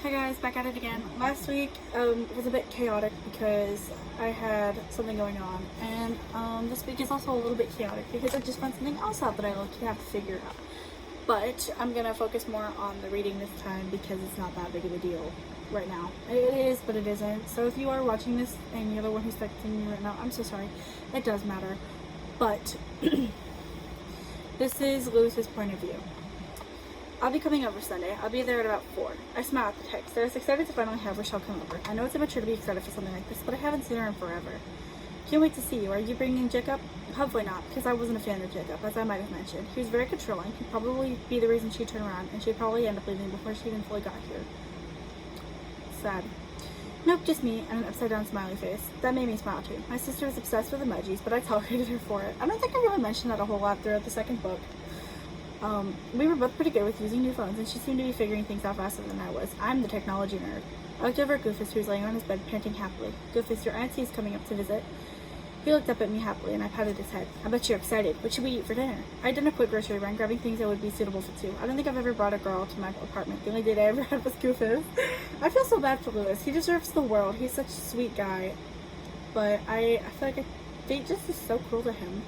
Hi guys, back at it again. Last week was a bit chaotic because I had something going on, and this week is also a little bit chaotic because I just found something else out that I have to figure out. But I'm gonna focus more on the reading this time because it's not that big of a deal right now. It is, but it isn't. So if you are watching this and you're the one who's texting me right now, I'm so sorry. It does matter. But this is Lewis's point of view. I'll be coming over Sunday. I'll be there at about 4. I smile at the text. I was excited to finally have Rochelle come over. I know it's immature to be excited for something like this, but I haven't seen her in forever. Can't wait to see you. Are you bringing Jacob? Hopefully not, because I wasn't a fan of Jacob, as I might have mentioned. He was very controlling. He'd probably be the reason she'd turn around, and she'd probably end up leaving before she even fully got here. Sad. Nope, just me, and an upside-down smiley face. That made me smile too. My sister was obsessed with emojis, but I tolerated her for it. I don't think I really mentioned that a whole lot throughout the second book. We were both pretty good with using new phones, and she seemed to be figuring things out faster than I was. I'm the technology nerd. I looked over at Goofus, who was laying on his bed, panting happily. Goofus, your auntie is coming up to visit. He looked up at me happily, and I patted his head. I bet you're excited. What should we eat for dinner? I'd done a quick grocery run, grabbing things that would be suitable for two. I don't think I've ever brought a girl to my apartment. The only date I ever had was Goofus. I feel so bad for Lewis. He deserves the world. He's such a sweet guy. But I feel like fate just is so cruel to him.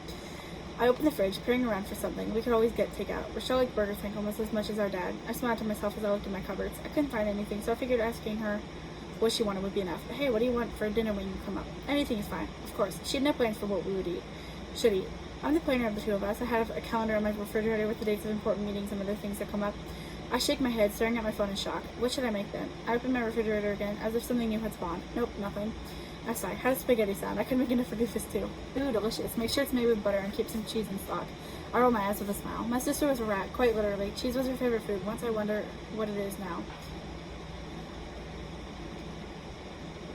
I opened the fridge, peering around for something. We could always get takeout. Rochelle liked Burger King almost as much as our dad. I smiled to myself as I looked in my cupboards. I couldn't find anything, so I figured asking her what she wanted would be enough. Hey, what do you want for dinner when you come up? Anything is fine. Of course. She had no plans for what we would should eat. I'm the planner of the two of us. I have a calendar on my refrigerator with the dates of important meetings and other things that come up. I shake my head, staring at my phone in shock. What should I make then? I open my refrigerator again, as if something new had spawned. Nope, nothing. I sigh. How does spaghetti sound? I could make enough for Goofus too. Ooh, delicious. Make sure it's made with butter and keep some cheese in stock. I roll my eyes with a smile. My sister was a rat, quite literally. Cheese was her favorite food. Once I wonder what it is now.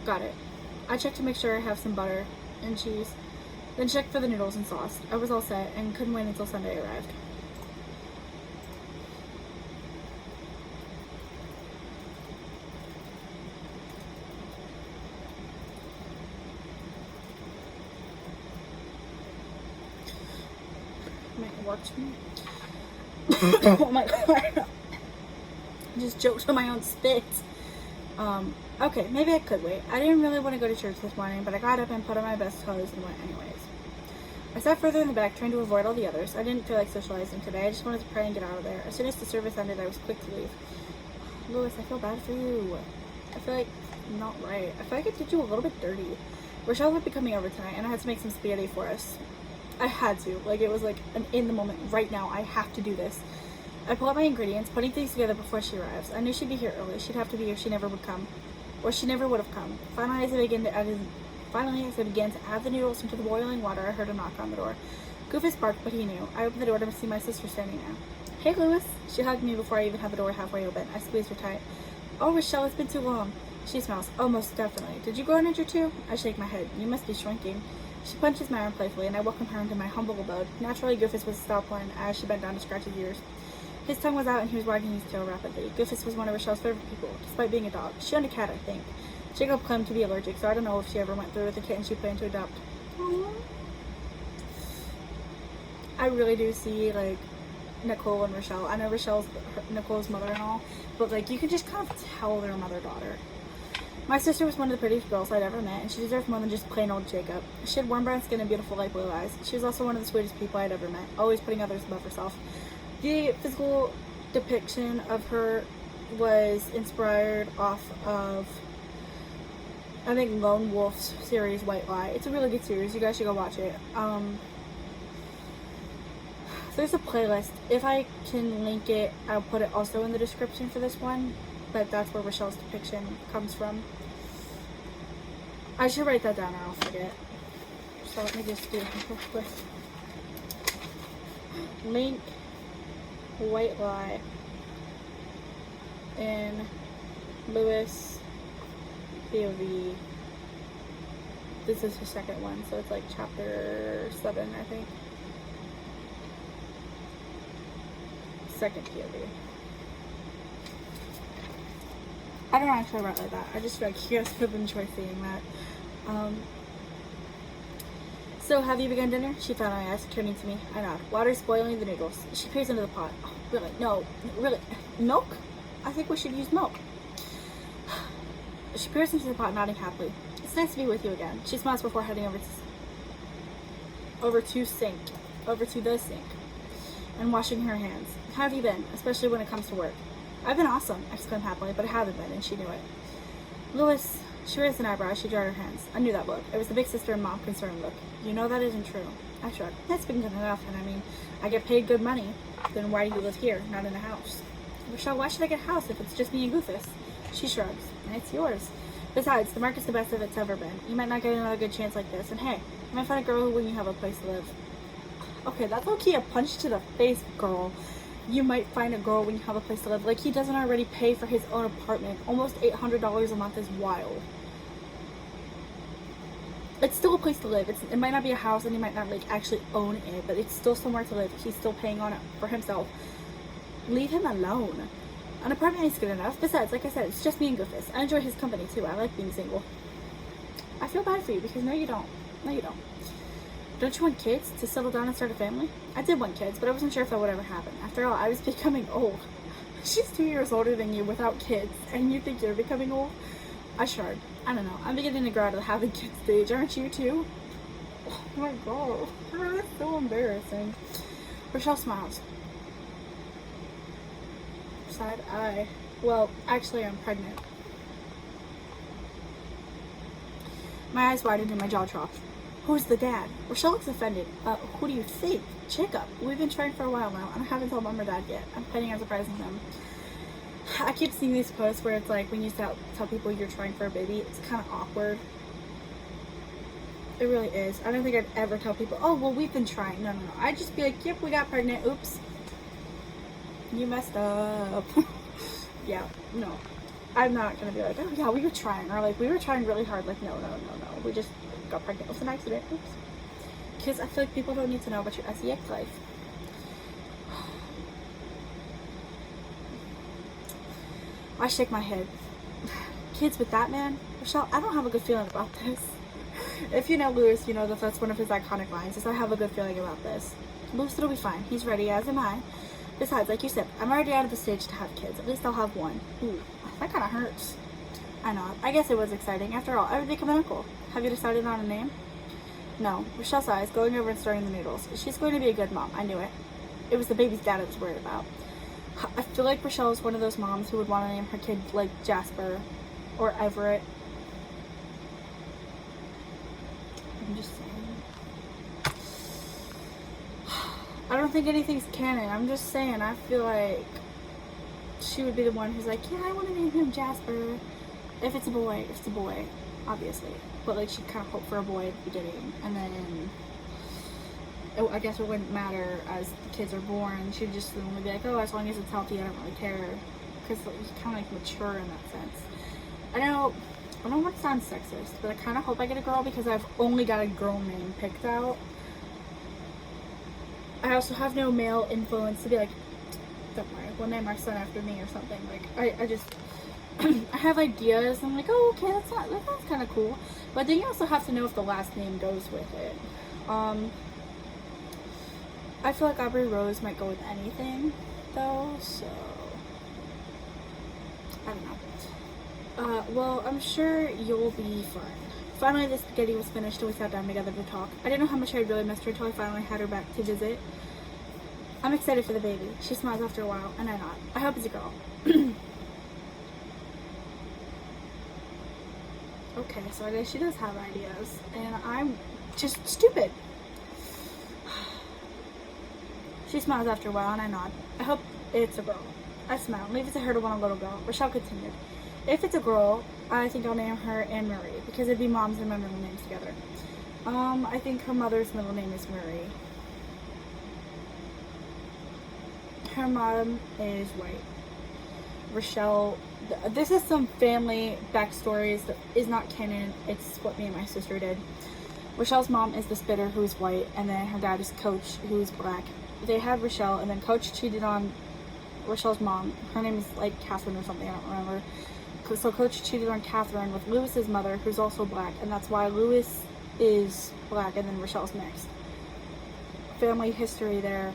Got it. I checked to make sure I have some butter and cheese, then checked for the noodles and sauce. I was all set and couldn't wait until Sunday arrived. It worked for me. Oh my god. I just joked on my own spit. Okay, maybe I could wait. I didn't really want to go to church this morning, but I got up and put on my best clothes and went anyways. I sat further in the back, trying to avoid all the others. I didn't feel like socializing today. I just wanted to pray and get out of there. As soon as the service ended, I was quick to leave. Lewis, I feel bad for you. I feel like not right. I feel like I did you a little bit dirty. Rochelle would be coming over tonight, and I had to make some spaghetti for us. I had to. Like, it was like an in the moment, right now, I have to do this. I pull out my ingredients, putting things together before she arrives. I knew she'd be here early. She'd have to be here. She never would come. Or she never would have come. Finally, as I began to add the noodles into the boiling water, I heard a knock on the door. Goofus barked, but he knew. I opened the door to see my sister standing there. Hey, Lewis. She hugged me before I even had the door halfway open. I squeezed her tight. Oh, Rochelle, it's been too long. She smiles. Oh, most definitely. Did you grow an inch or two? I shake my head. You must be shrinking. She punches my arm playfully, and I welcome her into my humble abode. Naturally, Goofus was a stop one as she bent down to scratch his ears. His tongue was out, and he was wagging his tail rapidly. Goofus was one of Rochelle's favorite people, despite being a dog. She owned a cat, I think. Jacob claimed to be allergic, so I don't know if she ever went through with the kitten she planned to adopt. Aww. I really do see, like, Nicole and Rochelle. I know Nicole's mother-in-law, but, like, you can just kind of tell they're mother-daughter. My sister was one of the prettiest girls I'd ever met, and she deserved more than just plain old Jacob. She had warm brown skin and beautiful light blue eyes. She was also one of the sweetest people I'd ever met, always putting others above herself. The physical depiction of her was inspired off of, I think, Lone Wolf's series, White Lie. It's a really good series. You guys should go watch it. There's a playlist. If I can link it, I'll put it also in the description for this one. But that's where Rochelle's depiction comes from. I should write that down or I'll forget. So let me just do it real quick. Link White Lie in Lewis POV. This is the second one, so it's like chapter 7, I think. Second POV. I don't actually write like that. I just feel like you guys would enjoy seeing that. So, have you begun dinner? She finally asked, turning to me. I nod. Water's boiling the noodles. She peers into the pot. Oh, really? No. Really? Milk? I think we should use milk. She peers into the pot, nodding happily. It's nice to be with you again. She smiles before heading over to the sink and washing her hands. How have you been, especially when it comes to work? I've been awesome, I exclaimed happily, but I haven't been, and she knew it. Louis, she raised an eyebrow as she dried her hands. I knew that look. It was the big sister and mom concerned look. You know that isn't true. I shrugged. That's been good enough, and I mean, I get paid good money. Then why do you live here, not in a house? Rochelle, why should I get a house if it's just me and Goofus? She shrugs. And it's yours. Besides, the market's the best of it's ever been. You might not get another good chance like this, and hey, you might find a girl when you have a place to live. Okay, that's low-key a punch to the face, girl. You might find a girl when you have a place to live. Like, he doesn't already pay for his own apartment. Almost $800 a month is wild. It's still a place to live. It might not be a house, and he might not, like, actually own it, but it's still somewhere to live. He's still paying on it for himself. Leave him alone. An apartment is good enough. Besides, like I said, it's just me and Goofus. I enjoy his company, too. I like being single. I feel bad for you, because no, you don't. No, you don't. Don't you want kids to settle down and start a family? I did want kids, but I wasn't sure if that would ever happen. After all, I was becoming old. She's 2 years older than you without kids, and you think you're becoming old? I shrugged. I don't know. I'm beginning to grow out of the having kids stage, aren't you too? Oh my god. That's so embarrassing. Rochelle smiles. Side eye. Well, actually, I'm pregnant. My eyes widened and my jaw dropped. Who's the dad? Rochelle looks offended. Who do you think? Jacob. We've been trying for a while now, and I haven't told mom or dad yet. I'm planning on surprising them. I keep seeing these posts where it's like when you tell people you're trying for a baby, it's kind of awkward. It really is. I don't think I'd ever tell people, oh, well, we've been trying. No. I'd just be like, yep, we got pregnant. Oops. You messed up. Yeah, no. I'm not going to be like, oh, yeah, we were trying. Or like, we were trying really hard. Like, no. We just got pregnant. It was an accident. Oops. Because I feel like people don't need to know about your SEX life. I shake my head. Kids with that man? Rochelle, I don't have a good feeling about this. If you know Louis, you know that that's one of his iconic lines, is I have a good feeling about this. Louis will be fine. He's ready, as am I. Besides, like you said, I'm already out of the stage to have kids. At least I'll have one. Ooh, that kind of hurts. I know. I guess it was exciting. After all, I would become an uncle. Have you decided on a name? No. Rochelle sighs, going over and stirring the noodles. She's going to be a good mom. I knew it. It was the baby's dad I was worried about. I feel like Rochelle is one of those moms who would want to name her kid like Jasper or Everett. I'm just saying. I don't think anything's canon. I'm just saying. I feel like she would be the one who's like, yeah, I want to name him Jasper. If it's a boy, it's a boy, obviously. But like, she'd kind of hope for a boy at the beginning, and then I guess it wouldn't matter as the kids are born. She'd just only be like, oh, as long as it's healthy, I don't really care. Because like, he's kind of like mature in that sense. I don't want to sound sexist, but I kind of hope I get a girl because I've only got a girl name picked out. I also have no male influence to be like, don't worry, we'll name our son after me or something. Like, I just, I have ideas. I'm like, oh, okay, that's kind of cool. But then you also have to know if the last name goes with it. I feel like Aubrey Rose might go with anything, though, so I don't know. Well, I'm sure you'll be fine. Finally, the spaghetti was finished and we sat down together to talk. I didn't know how much I really missed her until I finally had her back to visit. I'm excited for the baby. She smiles after a while, and I nod. I hope it's a girl. Okay, so I guess she does have ideas, and I'm just stupid. She smiles after a while, and I nod. I hope it's a girl. I smile. Leave it to her to want a little girl. Rochelle continued. If it's a girl, I think I'll name her Anne Marie, because it'd be mom's and my middle names together. I think her mother's middle name is Marie. Her mom is white. Rochelle, this is some family backstories that is not canon. It's what me and my sister did. Rochelle's mom is the spitter, who's white, and then her dad is Coach, who's black. They had Rochelle, and then Coach cheated on Rochelle's mom. Her name is like Catherine or something, I don't remember. So Coach cheated on Catherine with Lewis's mother, who's also black, and that's why Lewis is black and then Rochelle's mixed. Family history there.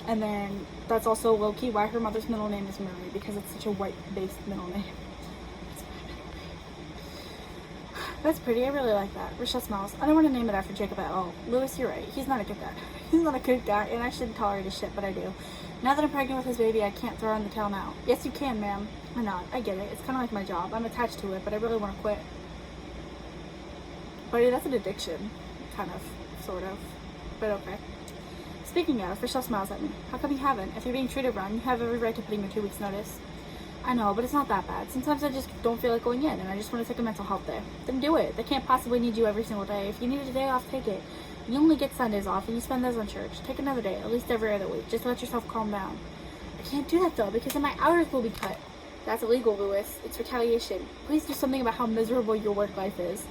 And then that's also low-key why her mother's middle name is Marie, because it's such a white-based middle name. That's pretty. I really like that. Rochelle smiles. I don't want to name it after Jacob at all. Lewis, you're right. He's not a good guy. He's not a good guy, and I shouldn't tolerate his shit, but I do. Now that I'm pregnant with his baby, I can't throw in the towel now. Yes, you can, ma'am. I'm not. I get it. It's kind of like my job. I'm attached to it, but I really want to quit. Buddy, that's an addiction. Kind of. Sort of. But okay. Speaking of, Rochelle smiles at me. How come you haven't? If you're being treated wrong, you have every right to put in your 2 weeks notice. I know, but it's not that bad. Sometimes I just don't feel like going in, and I just want to take a mental health day. Then do it. They can't possibly need you every single day. If you need a day off, take it. You only get Sundays off, and you spend those on church. Take another day, at least every other week. Just let yourself calm down. I can't do that, though, because then my hours will be cut. That's illegal, Lewis. It's retaliation. Please do something about how miserable your work life is.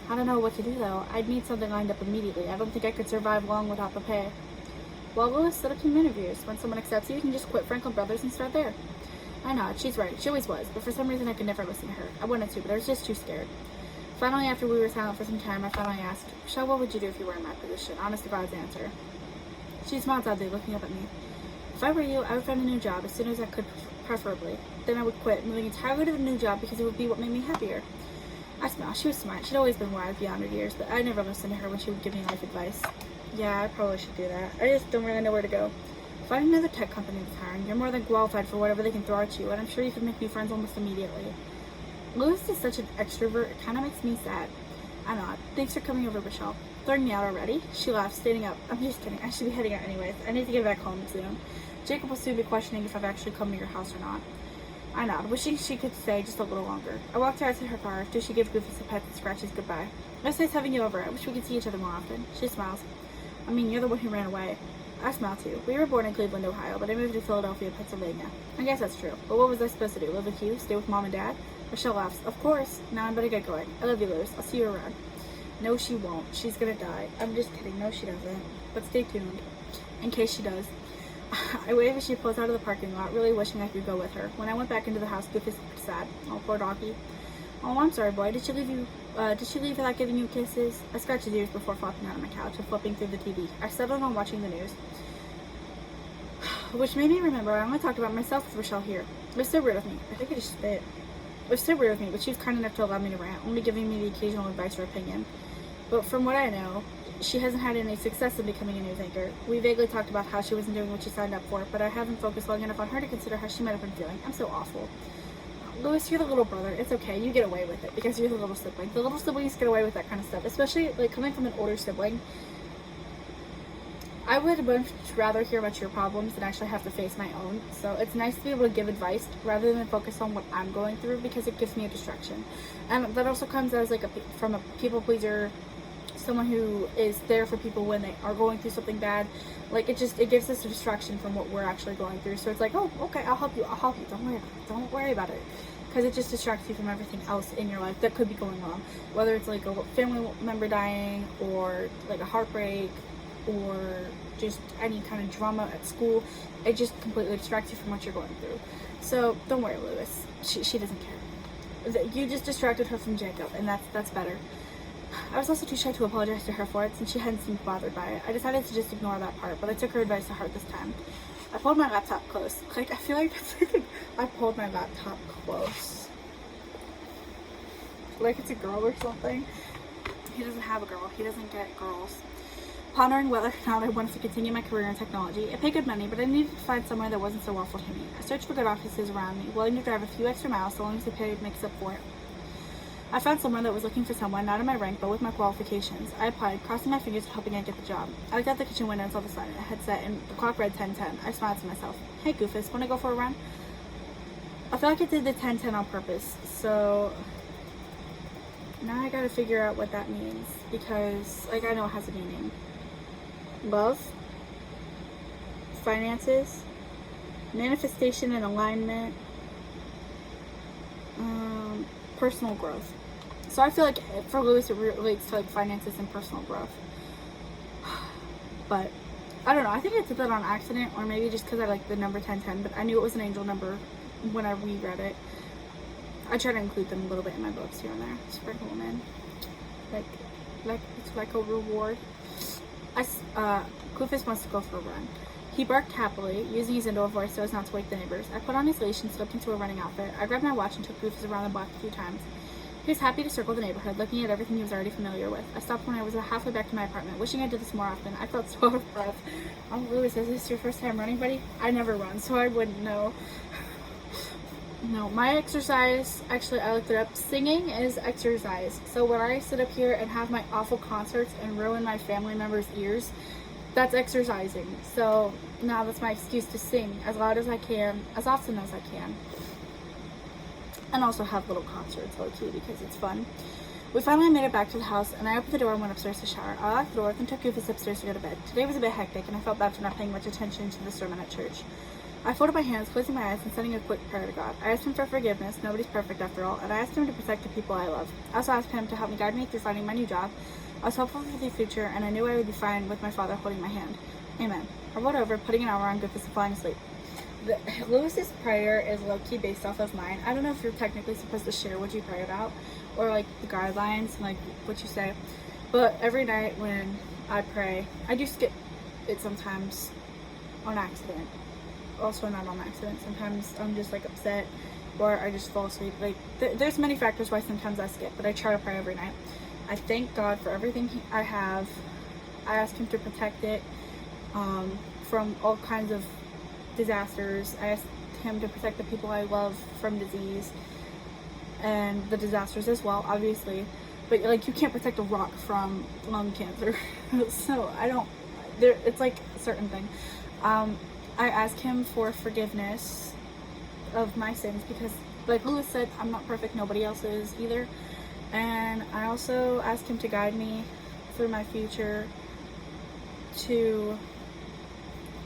I don't know what to do, though. I'd need something lined up immediately. I don't think I could survive long without the pay. Well, Lewis, set up some interviews. When someone accepts you can just quit Franklin Brothers and start there. I know, she's right. She always was, but for some reason I could never listen to her. I wanted to, but I was just too scared. Finally, after we were silent for some time, I finally asked, Michelle, what would you do if you were in my position? Honest to God's answer. She smiled oddly, looking up at me. If I were you, I would find a new job as soon as I could, preferably. Then I would quit, moving entirely to a new job because it would be what made me happier. I smiled. She was smart. She'd always been wise beyond her years, but I never listened to her when she would give me life advice. Yeah, I probably should do that. I just don't really know where to go. Find another tech company that's hiring. You're more than qualified for whatever they can throw at you, and I'm sure you could make new friends almost immediately. Lewis is such an extrovert, it kind of makes me sad. I'm not. Thanks for coming over, Michelle. Throwing me out already? She laughed, standing up. I'm just kidding. I should be heading out anyways. I need to get back home soon. Jacob will soon be questioning if I've actually come to your house or not. I nod, wishing she could stay just a little longer. I walked her out to her car. After she gave Goofy some pets and scratches goodbye. It was nice having you over. I wish we could see each other more often. She smiles. I mean, you're the one who ran away. I smile too. We were born in Cleveland, Ohio, but I moved to Philadelphia, Pennsylvania. I guess that's true. But what was I supposed to do? Live with you? Stay with Mom and Dad? Rochelle laughs. Of course. Now I better get going. I love you, Lewis. I'll see you around. No, she won't. She's gonna die. I'm just kidding. No, she doesn't. But stay tuned. In case she does. I wave as she pulls out of the parking lot, really wishing I could go with her. When I went back into the house, Goofy looked sad. Oh, poor doggy. Oh, I'm sorry, boy. Did she leave without giving you kisses? I scratched his ears before flopping out on my couch and flipping through the TV. I settled on watching the news. Which made me remember I only talked about myself with Rochelle here. It was so weird of me. I think I just spit. It was so weird of me, but she was kind enough to allow me to rant, only giving me the occasional advice or opinion. But from what I know, she hasn't had any success in becoming a news anchor. We vaguely talked about how she wasn't doing what she signed up for, but I haven't focused long enough on her to consider how she might have been feeling. I'm so awful. Lewis, you're the little brother. It's okay. You get away with it because you're the little sibling. The little siblings get away with that kind of stuff, especially like coming from an older sibling. I would much rather hear about your problems than actually have to face my own. So it's nice to be able to give advice rather than focus on what I'm going through because it gives me a distraction. And that also comes as like from a people pleaser, someone who is there for people when they are going through something bad. Like it gives us a distraction from what we're actually going through. So it's like, oh, okay, I'll help you. Don't worry about it. Because it just distracts you from everything else in your life that could be going wrong. Whether it's like a family member dying or like a heartbreak or just any kind of drama at school, it just completely distracts you from what you're going through. So don't worry, Lewis. She doesn't care. You just distracted her from Jacob, and that's better. I was also too shy to apologize to her for it since she hadn't seemed bothered by it. I decided to just ignore that part, but I took her advice to heart this time. I pulled my laptop close. Like, I feel like that's like I pulled my laptop close. Like it's a girl or something. He doesn't have a girl. He doesn't get girls. Pondering whether or not I wanted to continue my career in technology. It paid good money, but I needed to find somewhere that wasn't so awful to me. I searched for good offices around me, willing to drive a few extra miles so long as the pay makes up for it. I found someone that was looking for someone, not in my rank, but with my qualifications. I applied, crossing my fingers and hoping I'd get the job. I looked out the kitchen window and saw the sign. It had set, and the clock read 10:10. I smiled to myself. Hey, Goofus, want to go for a run? I feel like I did the 10:10 on purpose, so now I gotta figure out what that means, because, like, I know it has a meaning. Love, finances, manifestation and alignment, personal growth. So I feel like for Lewis it relates to like finances and personal growth. But I don't know, I think I did that on accident, or maybe just because I like the number 1010, but I knew it was an angel number when I reread it. I try to include them a little bit in my books here and there, sprinkle them in, like it's like a reward. Goofus wants to go for a run. He barked happily, using his indoor voice so as not to wake the neighbors. I put on his leash and slipped into a running outfit. I grabbed my watch and took Goofus around the block a few times. He was happy to circle the neighborhood, looking at everything he was already familiar with. I stopped when I was halfway back to my apartment, wishing I did this more often. I felt so out of breath. Oh, Lewis, is this your first time running, buddy? I never run, so I wouldn't know. No, my exercise, actually I looked it up, singing is exercise. So when I sit up here and have my awful concerts and ruin my family members' ears, that's exercising. So now that's my excuse to sing as loud as I can, as often as I can. And also have little concerts low-key because it's fun. We finally made it back to the house, and I opened the door and went upstairs to shower. I locked the door and took Goofus upstairs to go to bed. Today was a bit hectic, and I felt bad for not paying much attention to the sermon at church. I folded my hands, closing my eyes, and sending a quick prayer to God. I asked him for forgiveness, nobody's perfect after all, and I asked him to protect the people I love. I also asked him to help me guide me through finding my new job. I was hopeful for the future, and I knew I would be fine with my father holding my hand. Amen. I rolled over, putting an hour on Goofus and falling asleep. Lewis's prayer is low-key based off of mine. I don't know if you're technically supposed to share what you pray about, or like the guidelines, and like what you say, but every night when I pray, I do skip it sometimes on accident. Also not on accident. Sometimes I'm just like upset or I just fall asleep. Like there's many factors why sometimes I skip, but I try to pray every night. I thank God for everything I have. I ask him to protect it from all kinds of disasters. I ask him to protect the people I love from disease and the disasters as well, obviously. But like you can't protect a rock from lung cancer. So it's like a certain thing. I ask him for forgiveness of my sins because, like Lewis said, I'm not perfect, nobody else is either. And I also ask him to guide me through my future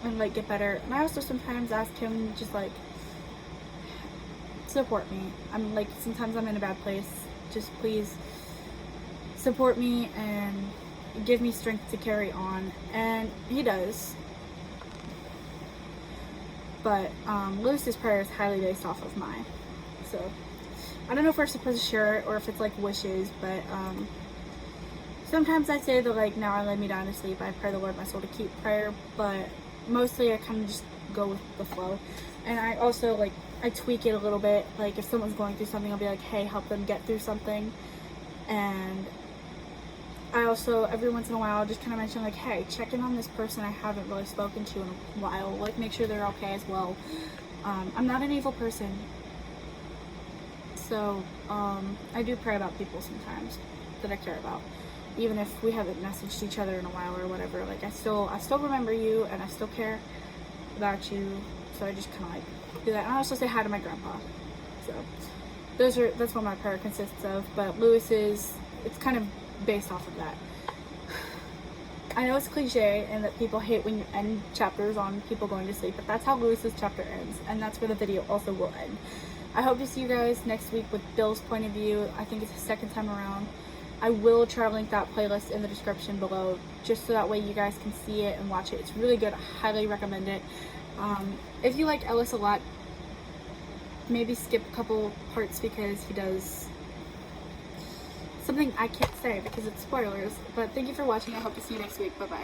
and like get better. And I also sometimes ask him just like support me. I'm like, sometimes I'm in a bad place. Just please support me and give me strength to carry on. And he does. But Lewis's prayer is highly based off of mine. So I don't know if we're supposed to share it or if it's like wishes, but sometimes I say that like, now I lay me down to sleep, I pray the Lord my soul to keep prayer, but mostly I kind of just go with the flow. And I also like, I tweak it a little bit. Like if someone's going through something, I'll be like, hey, help them get through something. And I also, every once in a while, just kind of mention like, hey, check in on this person I haven't really spoken to in a while. Like, make sure they're okay as well. I'm not an evil person. So, I do pray about people sometimes that I care about. Even if we haven't messaged each other in a while or whatever. Like, I still remember you and I still care about you. So I just kind of like do that. And I also say hi to my grandpa. So, that's what my prayer consists of. But Lewis's, it's kind of based off of that. I know it's cliche and that people hate when you end chapters on people going to sleep, but that's how Lewis's chapter ends, and that's where the video also will end. I hope to see you guys next week with Bill's point of view. I think it's the second time around. I will try to link that playlist in the description below, just so that way you guys can see it and watch it. It's really good. I highly recommend it. If you like Ellis a lot, maybe skip a couple parts because he does something I can't say because it's spoilers. But thank you for watching. I hope to see you next week. Bye bye.